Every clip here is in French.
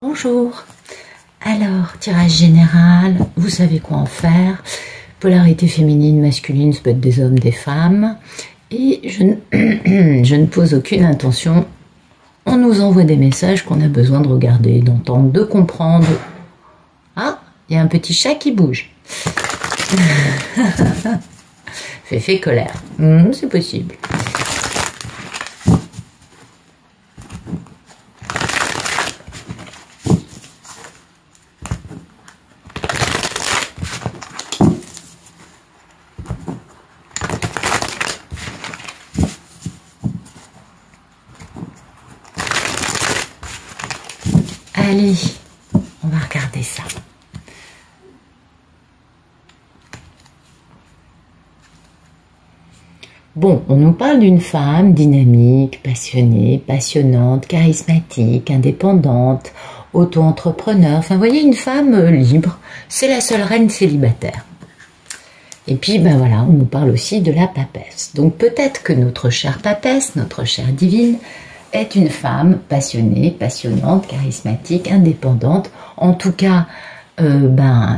Bonjour, alors tirage général, vous savez quoi en faire, polarité féminine, masculine, ça peut être des hommes, des femmes, et je ne pose aucune intention, on nous envoie des messages qu'on a besoin de regarder, d'entendre, de comprendre. Ah, il y a un petit chat qui bouge. Féfé colère, c'est possible. Allez, on va regarder ça. Bon, on nous parle d'une femme dynamique, passionnée, passionnante, charismatique, indépendante, auto-entrepreneur. Enfin, vous voyez, une femme libre. C'est la seule reine célibataire. Et puis, ben voilà, on nous parle aussi de la papesse. Donc peut-être que notre chère papesse, notre chère divine, est une femme passionnée, passionnante, charismatique, indépendante. En tout cas,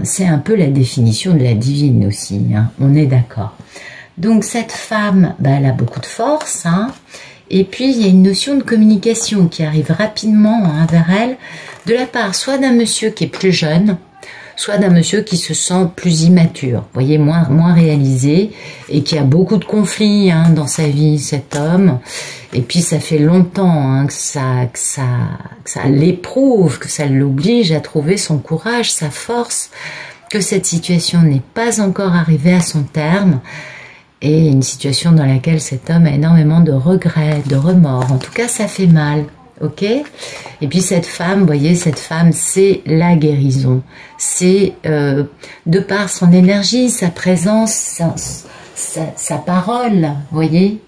c'est un peu la définition de la divine aussi, hein, on est d'accord. Donc cette femme, elle a beaucoup de force, hein, et puis il y a une notion de communication qui arrive rapidement vers elle, de la part soit d'un monsieur qui est plus jeune, soit d'un monsieur qui se sent plus immature, vous voyez, moins réalisé, et qui a beaucoup de conflits dans sa vie, cet homme. Et puis ça fait longtemps que ça l'éprouve, que ça l'oblige à trouver son courage, sa force, que cette situation n'est pas encore arrivée à son terme, et une situation dans laquelle cet homme a énormément de regrets, de remords. En tout cas, ça fait mal. Ok. Et puis cette femme, vous voyez, cette femme, c'est la guérison. C'est de par son énergie, sa présence, sa parole, vous voyez,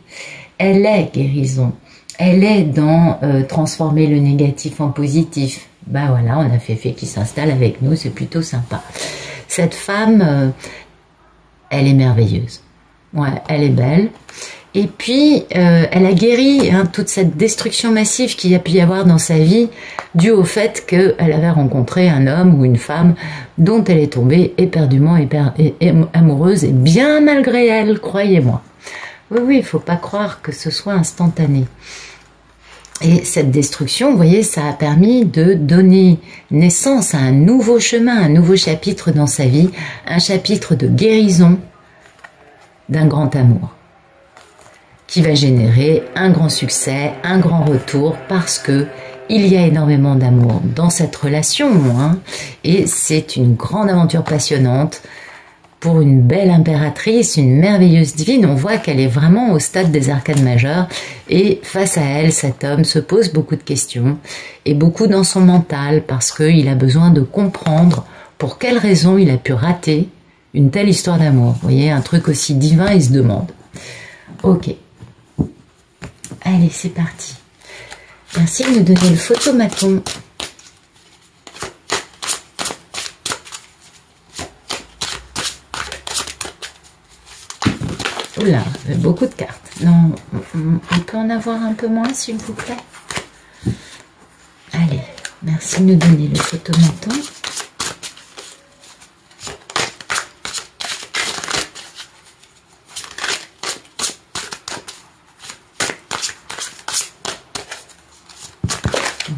elle est guérison. Elle est dans transformer le négatif en positif. Ben voilà, on a Féfé qui s'installe avec nous, c'est plutôt sympa. Cette femme, elle est merveilleuse. Ouais, elle est belle. Et puis, elle a guéri toute cette destruction massive qu'il y a pu y avoir dans sa vie, due au fait qu'elle avait rencontré un homme ou une femme dont elle est tombée éperdument amoureuse, et bien malgré elle, croyez-moi. Oui, il ne faut pas croire que ce soit instantané. Et cette destruction, vous voyez, ça a permis de donner naissance à un nouveau chemin, un nouveau chapitre dans sa vie, un chapitre de guérison d'un grand amour, qui va générer un grand succès, un grand retour, parce que il y a énormément d'amour dans cette relation, et c'est une grande aventure passionnante pour une belle impératrice, une merveilleuse divine. On voit qu'elle est vraiment au stade des arcades majeures, et face à elle, cet homme se pose beaucoup de questions, et beaucoup dans son mental, parce qu'il a besoin de comprendre pour quelle raison il a pu rater une telle histoire d'amour. Vous voyez, un truc aussi divin, il se demande. Ok. Allez, c'est parti. Merci de me donner le photomaton. Oula, beaucoup de cartes. Non, on peut en avoir un peu moins, s'il vous plaît. Allez, merci de me donner le photomaton.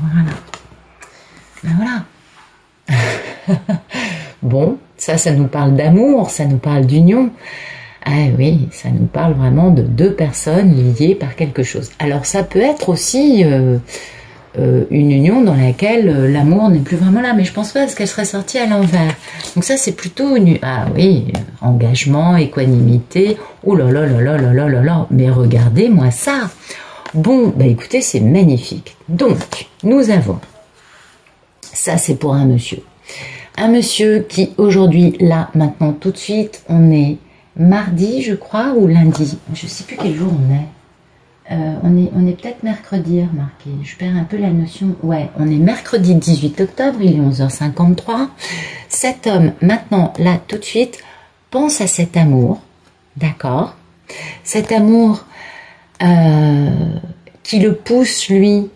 Voilà. Ben voilà. Bon, ça nous parle d'amour, ça nous parle d'union. Ah oui, ça nous parle vraiment de deux personnes liées par quelque chose. Alors ça peut être aussi une union dans laquelle l'amour n'est plus vraiment là, mais je pense pas parce qu'elle serait sortie à l'envers. Donc ça c'est plutôt une... Ah oui, engagement, équanimité, oh là là là là là là là là, mais regardez-moi ça. Bon, bah écoutez, c'est magnifique. Donc, nous avons, ça c'est pour un monsieur qui aujourd'hui, là, maintenant, tout de suite, on est mardi, je crois, ou lundi, je sais plus quel jour on est. On est peut-être mercredi, remarquez, je perds un peu la notion. Ouais, on est mercredi 18 octobre, il est 11h53. Cet homme, maintenant, là, tout de suite, pense à cet amour, d'accord? Cet amour qui le pousse, lui,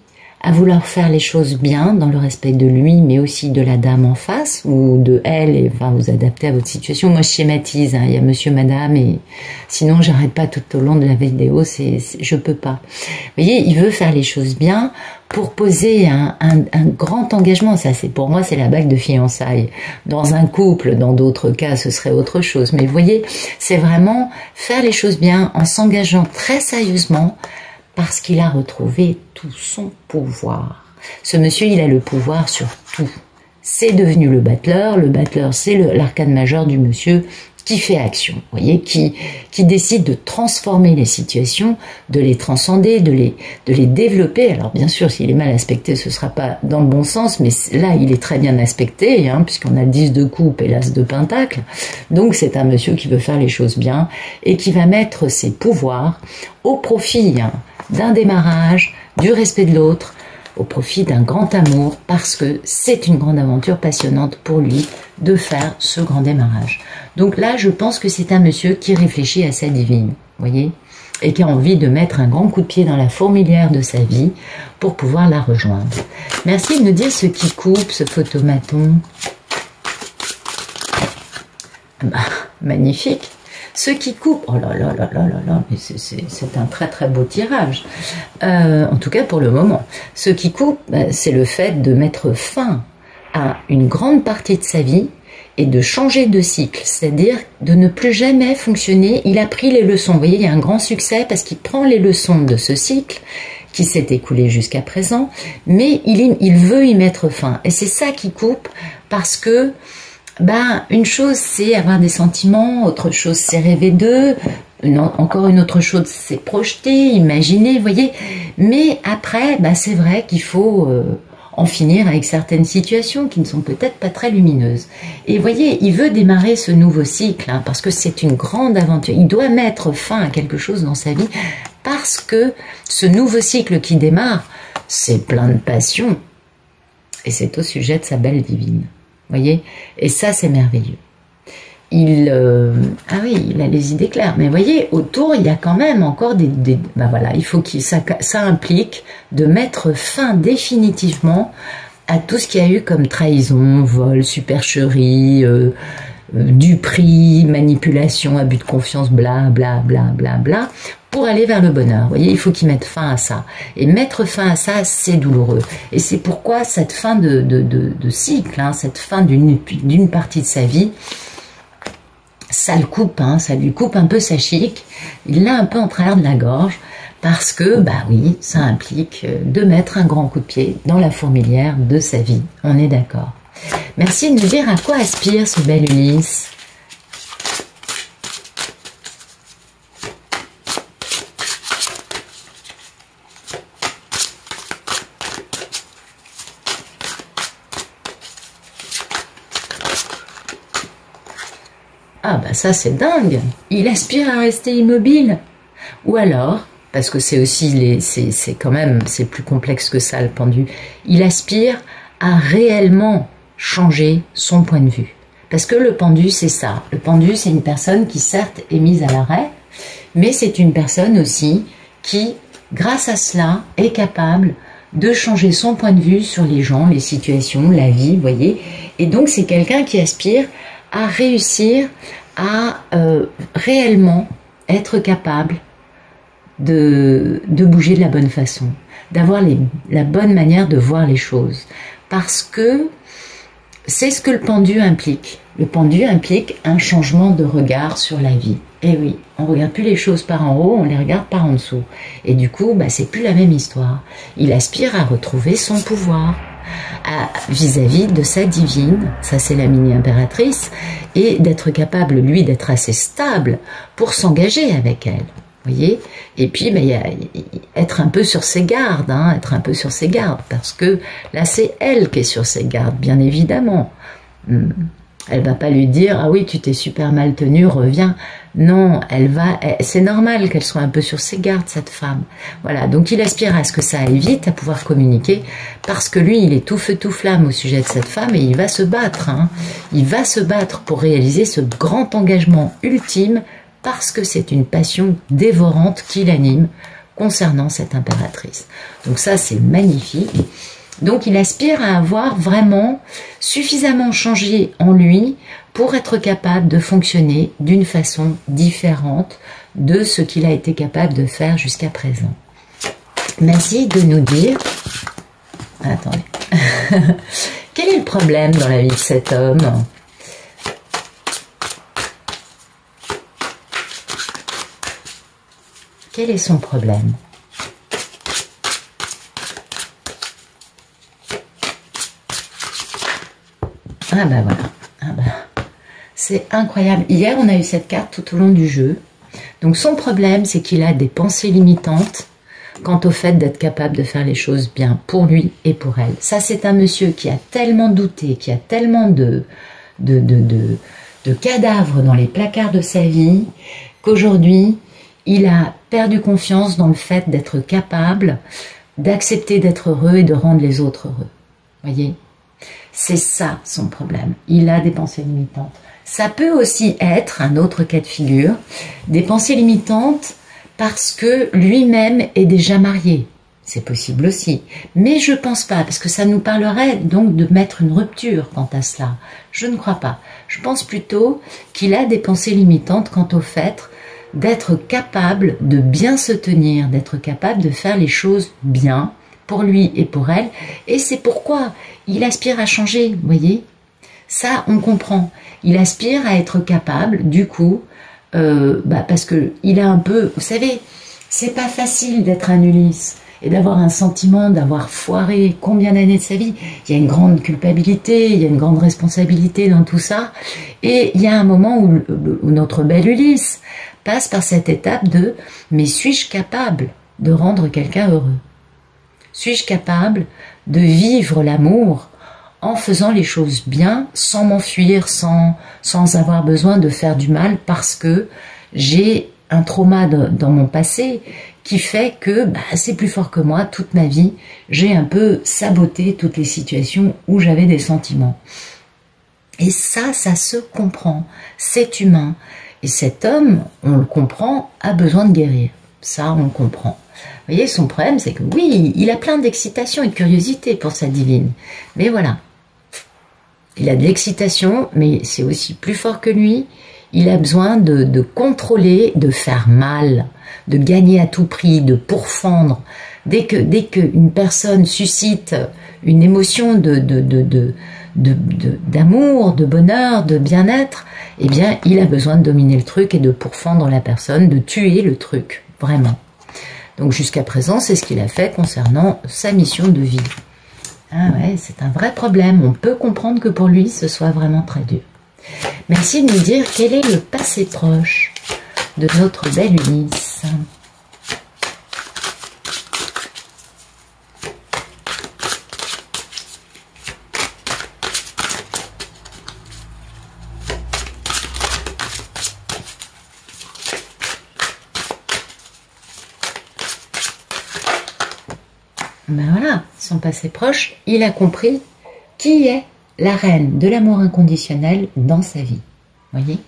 à vouloir faire les choses bien dans le respect de lui, mais aussi de la dame en face ou de elle, et enfin vous adapter à votre situation. Moi je schématise, hein, il y a monsieur, madame, et sinon j'arrête pas tout au long de la vidéo, je peux pas. Vous voyez, il veut faire les choses bien pour poser un grand engagement. Ça, c'est pour moi, c'est la bague de fiançailles. Dans un couple, dans d'autres cas, ce serait autre chose. Mais vous voyez, c'est vraiment faire les choses bien en s'engageant très sérieusement parce qu'il a retrouvé tout son pouvoir. Ce monsieur, il a le pouvoir sur tout. C'est devenu le battleur. Le battleur, c'est l'arcane majeur du monsieur qui fait action, vous voyez, qui décide de transformer les situations, de les transcender, de les développer. Alors bien sûr, s'il est mal aspecté, ce sera pas dans le bon sens, mais là, il est très bien aspecté, hein, puisqu'on a le 10 de coupe et l'as de pentacle. Donc c'est un monsieur qui veut faire les choses bien et qui va mettre ses pouvoirs au profit, hein, d'un démarrage, du respect de l'autre, au profit d'un grand amour, parce que c'est une grande aventure passionnante pour lui de faire ce grand démarrage. Donc là, je pense que c'est un monsieur qui réfléchit à sa divine, voyez, et qui a envie de mettre un grand coup de pied dans la fourmilière de sa vie pour pouvoir la rejoindre. Merci de me dire ce qui coupe, ce photomaton. Bah, magnifique. Ce qui coupe, oh là là là là là là, mais c'est un très très beau tirage, en tout cas pour le moment. Ce qui coupe, c'est le fait de mettre fin à une grande partie de sa vie et de changer de cycle, c'est-à-dire de ne plus jamais fonctionner. Il a pris les leçons, vous voyez, il y a un grand succès parce qu'il prend les leçons de ce cycle qui s'est écoulé jusqu'à présent, mais il veut y mettre fin. Et c'est ça qui coupe parce que une chose c'est avoir des sentiments, autre chose c'est rêver d'eux, encore une autre chose c'est projeter, imaginer, vous voyez. Mais après, c'est vrai qu'il faut en finir avec certaines situations qui ne sont peut-être pas très lumineuses. Et vous voyez, il veut démarrer ce nouveau cycle, hein, parce que c'est une grande aventure. Il doit mettre fin à quelque chose dans sa vie, parce que ce nouveau cycle qui démarre, c'est plein de passion. Et c'est au sujet de sa belle divine. Voyez, et ça c'est merveilleux. Ah oui, il a les idées claires. Mais voyez, autour il y a quand même encore voilà, il faut que ça implique de mettre fin définitivement à tout ce qu'il y a eu comme trahison, vol, supercherie, duperie, manipulation, abus de confiance, bla bla bla bla bla, pour aller vers le bonheur. Vous voyez, il faut qu'il mette fin à ça. Et mettre fin à ça, c'est douloureux. Et c'est pourquoi cette fin de cycle, hein, cette fin d'une partie de sa vie, ça le coupe, hein, ça lui coupe un peu sa chic. Il l'a un peu en travers de la gorge, parce que, oui, ça implique de mettre un grand coup de pied dans la fourmilière de sa vie. On est d'accord. Merci de nous dire à quoi aspire ce bel Ulysse. Ah ça c'est dingue. Il aspire à rester immobile. Ou alors, parce que c'est aussi c'est quand même, c'est plus complexe que ça le pendu. Il aspire à réellement changer son point de vue. Parce que le pendu c'est ça. Le pendu c'est une personne qui certes est mise à l'arrêt, mais c'est une personne aussi qui, grâce à cela, est capable de changer son point de vue sur les gens, les situations, la vie, vous voyez. Et donc c'est quelqu'un qui aspire à réussir à réellement être capable de bouger de la bonne façon, d'avoir la bonne manière de voir les choses. Parce que c'est ce que le pendu implique. Le pendu implique un changement de regard sur la vie. Et oui, on ne regarde plus les choses par en haut, on les regarde par en dessous. Et du coup, c'est plus la même histoire. Il aspire à retrouver son pouvoir vis-à-vis de sa divine, ça c'est la mini-impératrice, et d'être capable, lui, d'être assez stable pour s'engager avec elle. Voyez, et puis être un peu sur ses gardes, hein, être un peu sur ses gardes, parce que là c'est elle qui est sur ses gardes, bien évidemment. Elle va pas lui dire ah oui tu t'es super mal tenue, reviens. Non, c'est normal qu'elle soit un peu sur ses gardes cette femme. Voilà, donc il aspire à ce que ça aille vite, à pouvoir communiquer, parce que lui il est tout feu tout flamme au sujet de cette femme et il va se battre. Hein. Il va se battre pour réaliser ce grand engagement ultime. Parce que c'est une passion dévorante qui l'anime concernant cette impératrice. Donc ça, c'est magnifique. Donc il aspire à avoir vraiment suffisamment changé en lui pour être capable de fonctionner d'une façon différente de ce qu'il a été capable de faire jusqu'à présent. Merci de nous dire... Attendez. Quel est le problème dans la vie de cet homme? Quel est son problème? Ah ben voilà. Ah ben, c'est incroyable. Hier, on a eu cette carte tout au long du jeu. Donc son problème, c'est qu'il a des pensées limitantes quant au fait d'être capable de faire les choses bien pour lui et pour elle. Ça, c'est un monsieur qui a tellement douté, qui a tellement de cadavres dans les placards de sa vie, qu'aujourd'hui, il a perdu confiance dans le fait d'être capable d'accepter d'être heureux et de rendre les autres heureux. Voyez? C'est ça son problème. Il a des pensées limitantes. Ça peut aussi être, un autre cas de figure, des pensées limitantes parce que lui-même est déjà marié. C'est possible aussi. Mais je pense pas, parce que ça nous parlerait donc de mettre une rupture quant à cela. Je ne crois pas. Je pense plutôt qu'il a des pensées limitantes quant au fait d'être capable de bien se tenir, d'être capable de faire les choses bien pour lui et pour elle. Et c'est pourquoi il aspire à changer, vous voyez. Ça, on comprend. Il aspire à être capable, du coup, parce que il a un peu, vous savez, c'est pas facile d'être un Ulysse et d'avoir un sentiment d'avoir foiré combien d'années de sa vie. Il y a une grande culpabilité, il y a une grande responsabilité dans tout ça. Et il y a un moment où notre bel Ulysse passe par cette étape de « mais suis-je capable de rendre quelqu'un heureux? Suis-je capable de vivre l'amour en faisant les choses bien, sans m'enfuir, sans avoir besoin de faire du mal parce que j'ai un trauma dans mon passé qui fait que c'est plus fort que moi, toute ma vie, j'ai un peu saboté toutes les situations où j'avais des sentiments. » Et ça se comprend, c'est humain. Et cet homme, on le comprend, a besoin de guérir. Ça, on le comprend. Vous voyez, son problème, c'est que oui, il a plein d'excitation et de curiosité pour sa divine. Mais voilà. Il a de l'excitation, mais c'est aussi plus fort que lui. Il a besoin de contrôler, de faire mal, de gagner à tout prix, de pourfendre. Dès que une personne suscite une émotion d'amour, de bonheur, de bien-être, eh bien, il a besoin de dominer le truc et de pourfendre la personne, de tuer le truc, vraiment. Donc, jusqu'à présent, c'est ce qu'il a fait concernant sa mission de vie. Ah ouais, c'est un vrai problème. On peut comprendre que pour lui, ce soit vraiment très dur. Merci de nous dire quel est le passé proche de notre belle Ulysse. Ben voilà, son passé proche, il a compris qui est la reine de l'amour inconditionnel dans sa vie. Voyez?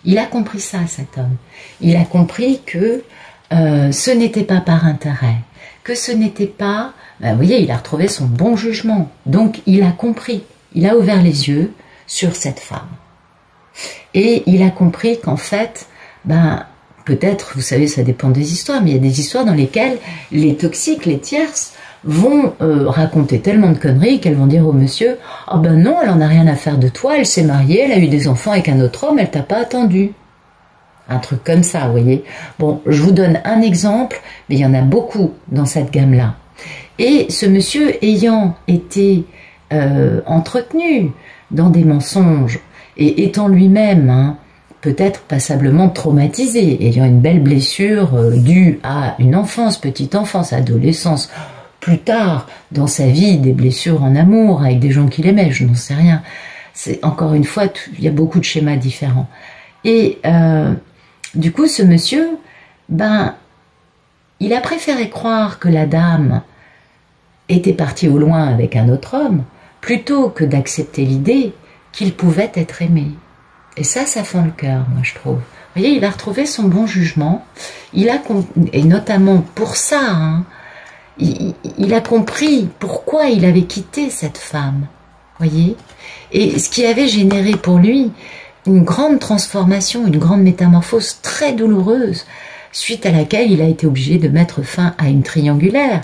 Il a compris ça, cet homme. Il a compris que ce n'était pas par intérêt, que ce n'était pas... Ben, vous voyez, il a retrouvé son bon jugement. Donc, il a compris, il a ouvert les yeux sur cette femme. Et il a compris qu'en fait, peut-être, vous savez, ça dépend des histoires, mais il y a des histoires dans lesquelles les toxiques, les tierces, vont raconter tellement de conneries qu'elles vont dire au monsieur « Ah ben non, elle en a rien à faire de toi, elle s'est mariée, elle a eu des enfants avec un autre homme, elle t'a pas attendu. » Un truc comme ça, vous voyez. Bon, je vous donne un exemple, mais il y en a beaucoup dans cette gamme-là. Et ce monsieur ayant été entretenu dans des mensonges, et étant lui-même... peut-être passablement traumatisé, ayant une belle blessure due à une enfance, petite enfance, adolescence, plus tard dans sa vie, des blessures en amour avec des gens qu'il aimait, je n'en sais rien. C'est encore une fois, il y a beaucoup de schémas différents. Et du coup, ce monsieur, il a préféré croire que la dame était partie au loin avec un autre homme, plutôt que d'accepter l'idée qu'il pouvait être aimé. Et ça fend le cœur, moi, je trouve. Vous voyez, il a retrouvé son bon jugement. Et notamment pour ça, hein, il a compris pourquoi il avait quitté cette femme. Voyez, et ce qui avait généré pour lui une grande transformation, une grande métamorphose très douloureuse, suite à laquelle il a été obligé de mettre fin à une triangulaire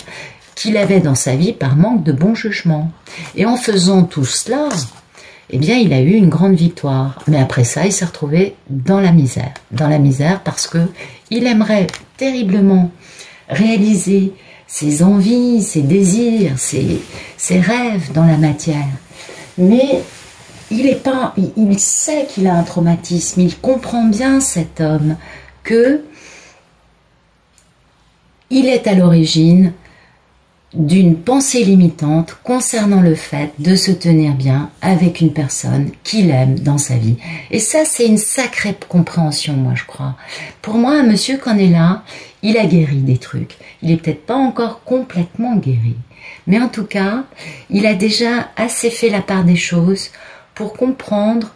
qu'il avait dans sa vie par manque de bon jugement. Et en faisant tout cela, eh bien, il a eu une grande victoire. Mais après ça, il s'est retrouvé dans la misère parce que il aimerait terriblement réaliser ses envies, ses désirs, ses rêves dans la matière. Mais il sait qu'il a un traumatisme, il comprend bien, cet homme, que il est à l'origine d'une pensée limitante concernant le fait de se tenir bien avec une personne qu'il aime dans sa vie. Et ça, c'est une sacrée compréhension, moi, je crois. Pour moi, monsieur Canella, il a guéri des trucs. Il est peut-être pas encore complètement guéri. Mais en tout cas, il a déjà assez fait la part des choses pour comprendre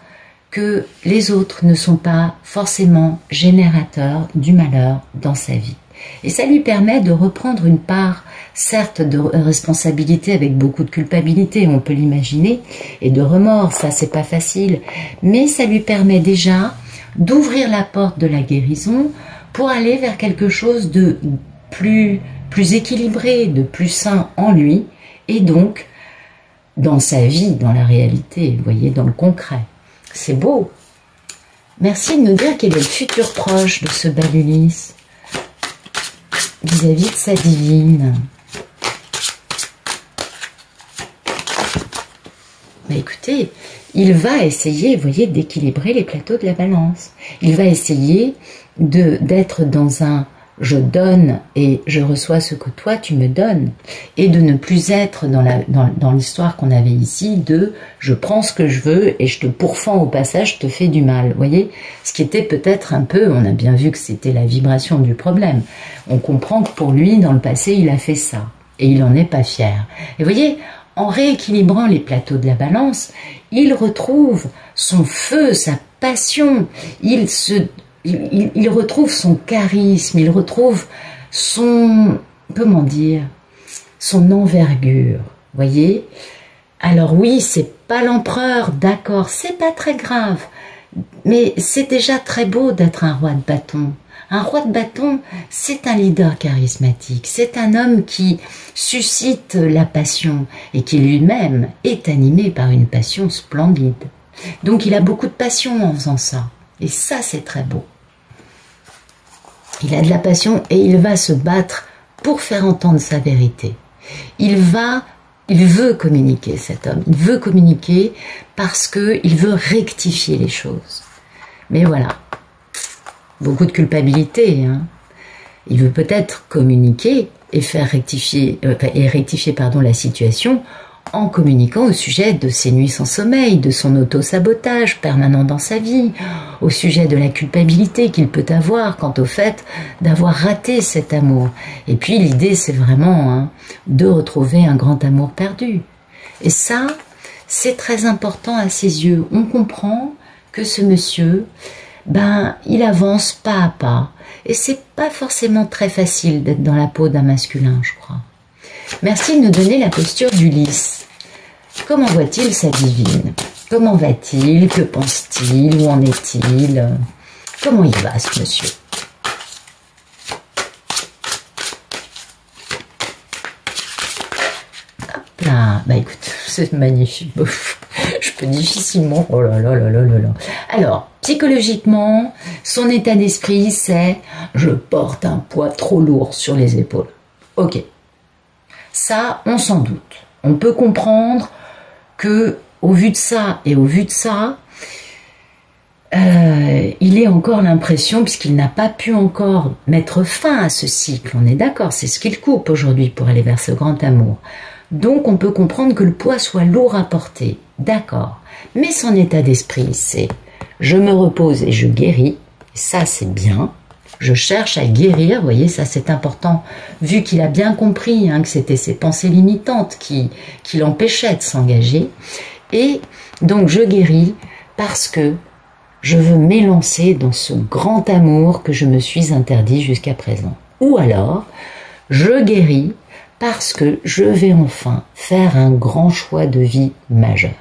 que les autres ne sont pas forcément générateurs du malheur dans sa vie. Et ça lui permet de reprendre une part, certes, de responsabilité avec beaucoup de culpabilité, on peut l'imaginer, et de remords, ça c'est pas facile, mais ça lui permet déjà d'ouvrir la porte de la guérison pour aller vers quelque chose de plus équilibré, de plus sain en lui, et donc dans sa vie, dans la réalité, vous voyez, dans le concret. C'est beau. Merci de nous dire quel est le futur proche de ce bel Ulysse vis-à-vis de sa divine. Mais écoutez, il va essayer, vous voyez, d'équilibrer les plateaux de la balance. Il va essayer d'être dans un « je donne et je reçois ce que toi tu me donnes » et de ne plus être dans l'histoire qu'on avait ici de « je prends ce que je veux et je te pourfends au passage, je te fais du mal ». Vous voyez, ce qui était peut-être un peu, on a bien vu que c'était la vibration du problème. On comprend que pour lui, dans le passé, il a fait ça et il n'en est pas fier. Et vous voyez, en rééquilibrant les plateaux de la balance, il retrouve son feu, sa passion, il retrouve son charisme, il retrouve son, comment dire, son envergure, voyez. Alors oui, c'est pas l'empereur, d'accord, c'est pas très grave, mais c'est déjà très beau d'être un roi de bâton. Un roi de bâton, c'est un leader charismatique, c'est un homme qui suscite la passion et qui lui-même est animé par une passion splendide. Donc il a beaucoup de passion en faisant ça, et ça c'est très beau. Il a de la passion et il va se battre pour faire entendre sa vérité. Il veut communiquer, cet homme. Il veut communiquer parce qu'il veut rectifier les choses. Mais voilà, beaucoup de culpabilité. Hein. Il veut peut-être communiquer et faire rectifier, la situation en communiquant au sujet de ses nuits sans sommeil, de son auto-sabotage permanent dans sa vie, au sujet de la culpabilité qu'il peut avoir quant au fait d'avoir raté cet amour. Et puis l'idée, c'est vraiment de retrouver un grand amour perdu. Et ça, c'est très important à ses yeux. On comprend que ce monsieur, il avance pas à pas. Et c'est pas forcément très facile d'être dans la peau d'un masculin, je crois. Merci de nous donner la posture d'Ulysse. Comment voit-il sa divine? Comment va-t-il? Que pense-t-il? Où en est-il? Comment il va, ce monsieur? Hop là, écoute, c'est magnifique. Je peux difficilement... Oh là là là là là là. Alors, psychologiquement, son état d'esprit, c'est « je porte un poids trop lourd sur les épaules ». Ok. Ça, on s'en doute. On peut comprendre que, au vu de ça et au vu de ça, il ait encore l'impression, puisqu'il n'a pas pu encore mettre fin à ce cycle, on est d'accord, c'est ce qu'il coupe aujourd'hui pour aller vers ce grand amour. Donc on peut comprendre que le poids soit lourd à porter, d'accord. Mais son état d'esprit, c'est « je me repose et je guéris », ça c'est bien. Je cherche à guérir, vous voyez, ça c'est important, vu qu'il a bien compris que c'était ses pensées limitantes qui l'empêchaient de s'engager. Et donc je guéris parce que Je veux m'élancer dans ce grand amour que je me suis interdit jusqu'à présent. Ou alors, je guéris parce que je vais enfin faire un grand choix de vie majeur.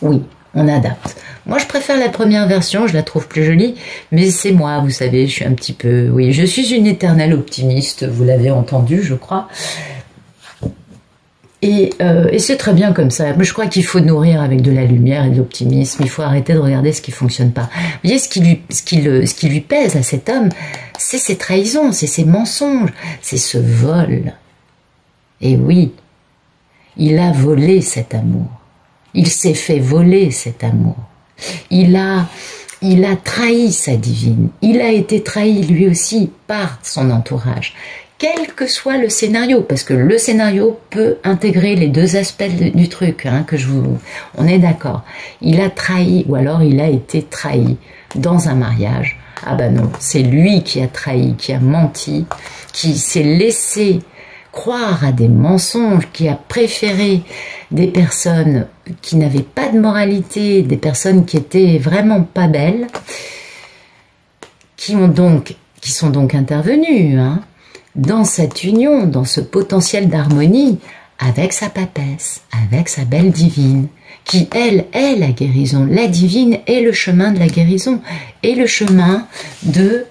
Oui, on adapte. Moi, je préfère la première version, je la trouve plus jolie, mais c'est moi, vous savez, je suis un petit peu... Oui, je suis une éternelle optimiste, vous l'avez entendu, je crois. Et c'est très bien comme ça. Je crois qu'il faut nourrir avec de la lumière et de l'optimisme. Il faut arrêter de regarder ce qui fonctionne pas. Vous voyez, ce qui lui pèse à cet homme, c'est ses trahisons, c'est ses mensonges, c'est ce vol. Et oui, il a volé cet amour. Il s'est fait voler cet amour. Il a trahi sa divine. Il a été trahi lui aussi par son entourage. Quel que soit le scénario, parce que le scénario peut intégrer les deux aspects du truc, hein, on est d'accord. Il a trahi, ou alors il a été trahi dans un mariage. Ah ben non, c'est lui qui a trahi, qui a menti, qui s'est laissé croire à des mensonges, qui a préféré des personnes qui n'avaient pas de moralité, des personnes qui étaient vraiment pas belles, qui sont donc intervenues, hein, dans cette union, dans ce potentiel d'harmonie avec sa papesse, avec sa belle divine, qui, elle, est la guérison. La divine est le chemin de la guérison, et le chemin de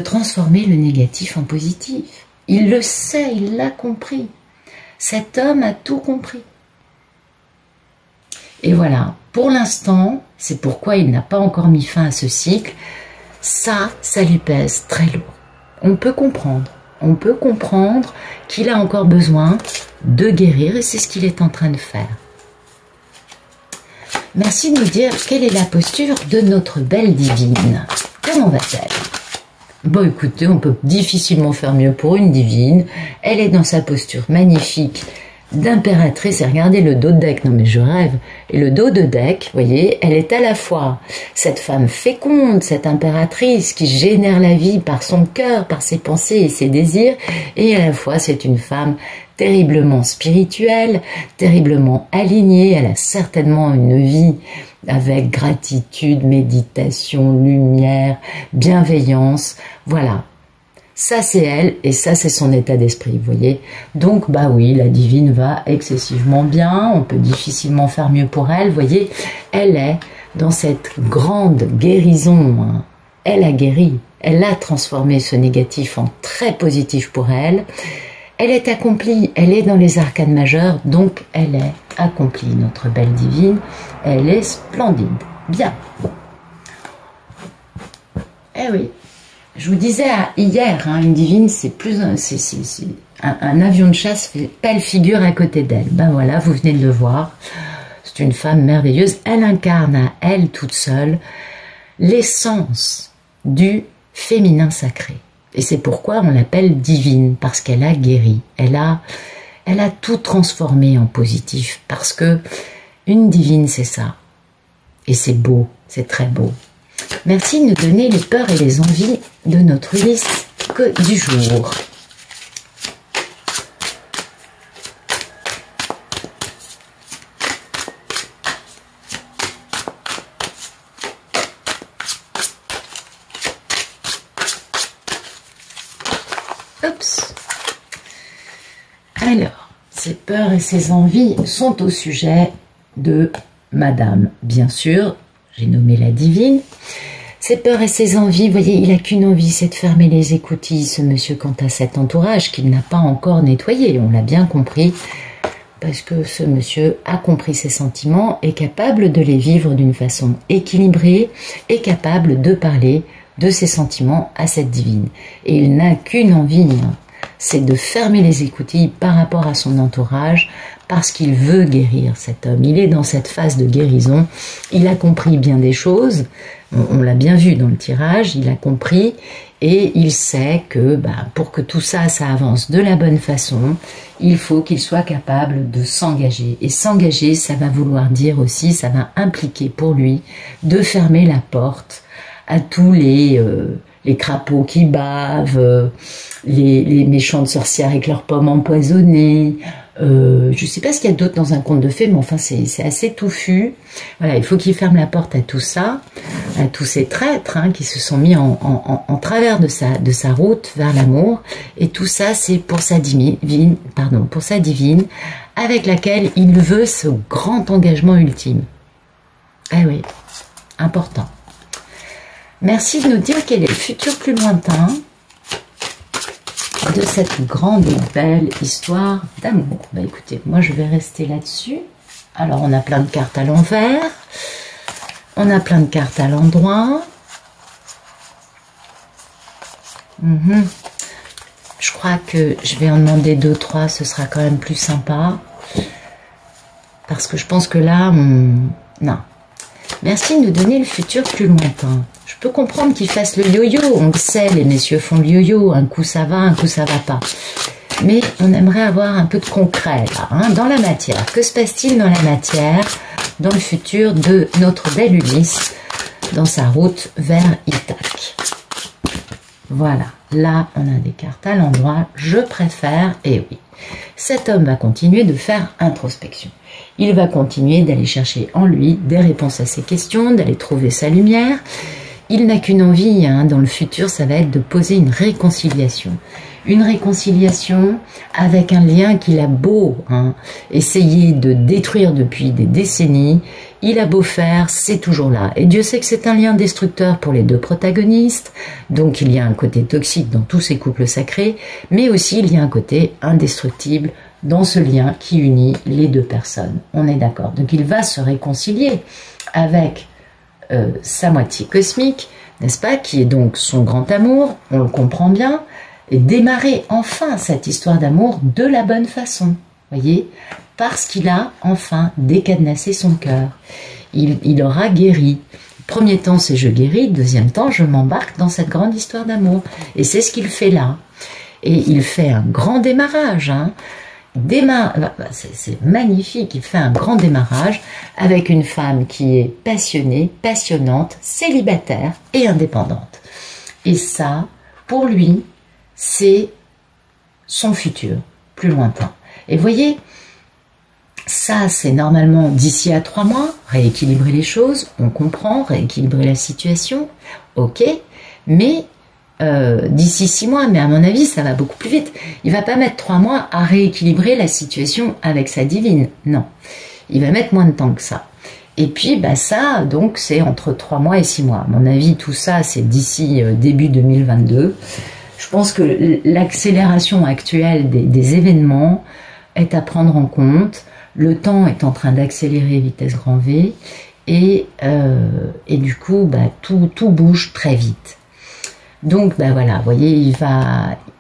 transformer le négatif en positif. Il le sait, il l'a compris. Cet homme a tout compris. Et voilà, pour l'instant, c'est pourquoi il n'a pas encore mis fin à ce cycle, ça lui pèse très lourd. On peut comprendre qu'il a encore besoin de guérir, et c'est ce qu'il est en train de faire. Merci de nous dire quelle est la posture de notre belle divine. Comment va-t-elle? Bon, écoutez, on peut difficilement faire mieux pour une divine. Elle est dans sa posture magnifique d'impératrice, et regardez le dos de deck, non mais je rêve, et le dos de deck, vous voyez, elle est à la fois cette femme féconde, cette impératrice qui génère la vie par son cœur, par ses pensées et ses désirs, et à la fois c'est une femme terriblement spirituelle, terriblement alignée, elle a certainement une vie avec gratitude, méditation, lumière, bienveillance, voilà. Ça c'est elle, et ça c'est son état d'esprit, vous voyez. Donc bah oui, la divine va excessivement bien, on peut difficilement faire mieux pour elle, vous voyez. Elle est dans cette grande guérison, hein. Elle a guéri, elle a transformé ce négatif en très positif pour elle. Elle est accomplie, elle est dans les arcanes majeures, donc elle est accomplie, notre belle divine. Elle est splendide, bien. Eh oui. Je vous disais hier, hein, une divine, c'est plus un avion de chasse fait belle figure à côté d'elle. Ben voilà, vous venez de le voir. C'est une femme merveilleuse. Elle incarne à elle toute seule l'essence du féminin sacré. Et c'est pourquoi on l'appelle divine, parce qu'elle a guéri. Elle a tout transformé en positif, parce que une divine, c'est ça. Et c'est beau, c'est très beau. Merci de nous donner les peurs et les envies de notre liste du jour. Oups. Alors, ces peurs et ces envies sont au sujet de Madame, bien sûr. J'ai nommé la divine. Ses peurs et ses envies, vous voyez, il n'a qu'une envie, c'est de fermer les écoutilles, ce monsieur, quant à cet entourage qu'il n'a pas encore nettoyé. On l'a bien compris, parce que ce monsieur a compris ses sentiments, est capable de les vivre d'une façon équilibrée, est capable de parler de ses sentiments à cette divine. Et il n'a qu'une envie, hein, c'est de fermer les écoutilles par rapport à son entourage, parce qu'il veut guérir, cet homme. Il est dans cette phase de guérison. Il a compris bien des choses. On l'a bien vu dans le tirage. Il a compris et il sait que pour que tout ça, ça avance de la bonne façon, il faut qu'il soit capable de s'engager. Et s'engager, ça va vouloir dire aussi, ça va impliquer pour lui de fermer la porte à tous les les crapauds qui bavent, les méchantes sorcières avec leurs pommes empoisonnées. Je sais pas ce qu'il y a d'autre dans un conte de fées, mais enfin c'est assez touffu. Voilà, il faut qu'il ferme la porte à tout ça, à tous ces traîtres qui se sont mis en travers de sa route vers l'amour. Et tout ça, c'est pour sa divine, avec laquelle il veut ce grand engagement ultime. Eh oui, important. Merci de nous dire quel est le futur plus lointain de cette grande et belle histoire d'amour. Bah écoutez, moi je vais rester là-dessus. Alors on a plein de cartes à l'envers, on a plein de cartes à l'endroit. Je crois que je vais en demander 2, 3, ce sera quand même plus sympa. Parce que je pense que là, non. Merci de nous donner le futur plus lointain. Je peux comprendre qu'ils fassent le yo-yo, on le sait, les messieurs font le yo-yo, un coup ça va, un coup ça va pas. Mais on aimerait avoir un peu de concret là, dans la matière. Que se passe-t-il dans la matière, dans le futur de notre belle Ulysse, dans sa route vers Ithaque? Voilà, là on a des cartes à l'endroit, je préfère, et oui, cet homme va continuer de faire introspection. Il va continuer d'aller chercher en lui des réponses à ses questions, d'aller trouver sa lumière. Il n'a qu'une envie, dans le futur, ça va être de poser une réconciliation. Une réconciliation avec un lien qu'il a beau essayer de détruire depuis des décennies. Il a beau faire, c'est toujours là. Et Dieu sait que c'est un lien destructeur pour les deux protagonistes. Donc il y a un côté toxique dans tous ces couples sacrés, mais aussi il y a un côté indestructible dans ce lien qui unit les deux personnes. On est d'accord. Donc il va se réconcilier avec sa moitié cosmique, n'est-ce pas, qui est donc son grand amour, on le comprend bien, et démarrer enfin cette histoire d'amour de la bonne façon, voyez, parce qu'il a enfin décadenassé son cœur. Il aura guéri. Premier temps, c'est je guéris, deuxième temps, je m'embarque dans cette grande histoire d'amour. Et c'est ce qu'il fait là. Et il fait un grand démarrage, c'est magnifique, il fait un grand démarrage avec une femme qui est passionnée, passionnante, célibataire et indépendante. Et ça, pour lui, c'est son futur, plus lointain. Et voyez, ça c'est normalement d'ici à 3 mois, rééquilibrer les choses, on comprend, rééquilibrer la situation, ok, mais d'ici 6 mois, mais à mon avis ça va beaucoup plus vite. Il va pas mettre 3 mois à rééquilibrer la situation avec sa divine, non. Il va mettre moins de temps que ça. Et puis ça, donc c'est entre 3 mois et 6 mois. À mon avis, tout ça c'est d'ici début 2022. Je pense que l'accélération actuelle des événements est à prendre en compte. Le temps est en train d'accélérer vitesse grand V et du coup tout bouge très vite. Donc voilà, vous voyez,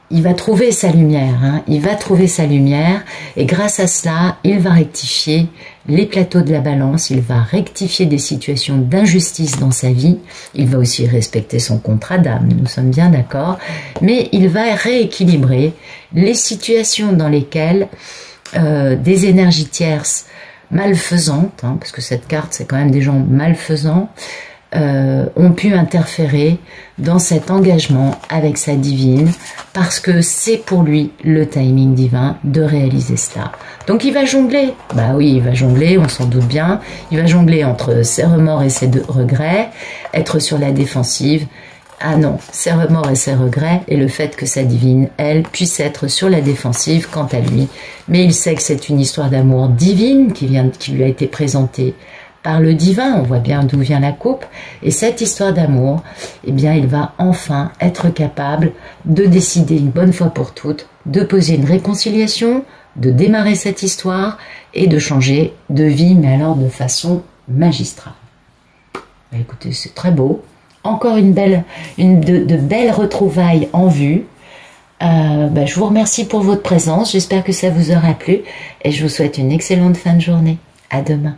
il va trouver sa lumière, il va trouver sa lumière et grâce à cela, il va rectifier les plateaux de la balance, il va rectifier des situations d'injustice dans sa vie, il va aussi respecter son contrat d'âme, nous sommes bien d'accord, mais il va rééquilibrer les situations dans lesquelles des énergies tierces malfaisantes, parce que cette carte c'est quand même des gens malfaisants, ont pu interférer dans cet engagement avec sa divine parce que c'est pour lui le timing divin de réaliser cela. Donc il va jongler, oui il va jongler, on s'en doute bien, il va jongler entre ses remords et ses regrets, être sur la défensive, ses remords et ses regrets et le fait que sa divine, elle, puisse être sur la défensive quant à lui, mais il sait que c'est une histoire d'amour divine qui lui a été présentée par le divin, on voit bien d'où vient la coupe, et cette histoire d'amour, il va enfin être capable de décider une bonne fois pour toutes, de poser une réconciliation, de démarrer cette histoire et de changer de vie, mais alors de façon magistrale. Écoutez, c'est très beau. Encore de belles retrouvailles en vue. Je vous remercie pour votre présence, j'espère que ça vous aura plu et je vous souhaite une excellente fin de journée. À demain.